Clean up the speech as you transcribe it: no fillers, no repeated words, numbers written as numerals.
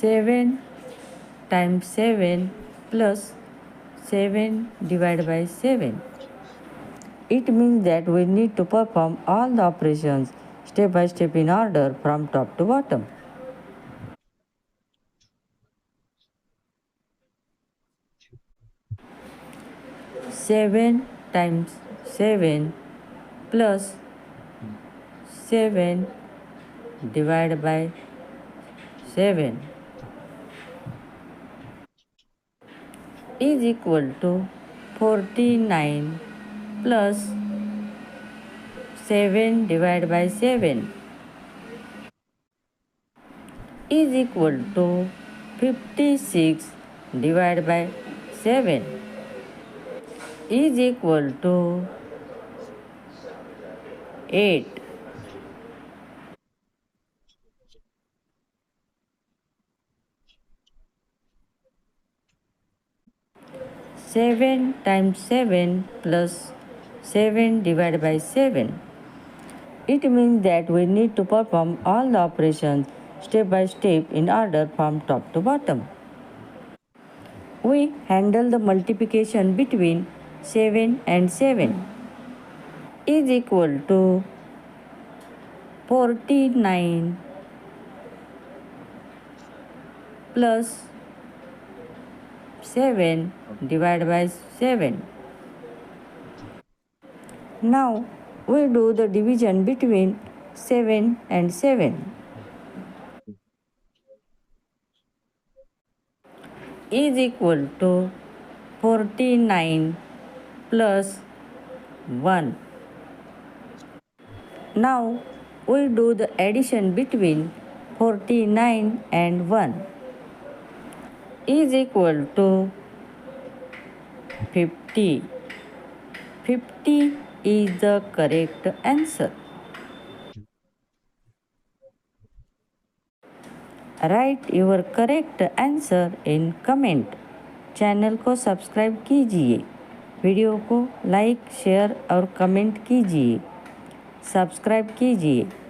7 times 7 plus 7 divided by 7. It means that we need to perform all the operations step by step in order from top to bottom. 7 times 7 plus 7 divided by 7 is equal to 49 plus 7 divided by 7 is equal to 56 divided by 7 is equal to 8. 7 times 7 plus 7 divided by 7. It means that we need to perform all the operations step by step in order from top to bottom. We handle the multiplication between 7 and 7 is equal to 49 plus 7 divided by 7. Now we do the division between 7 and 7 is equal to 49 plus 1. Now we do the addition between 49 and 1 is equal to 50. 50 is the correct answer. Right your correct answer in comment. Channel को subscribe कीजिए, video को like share और comment कीजिए, subscribe कीजिए।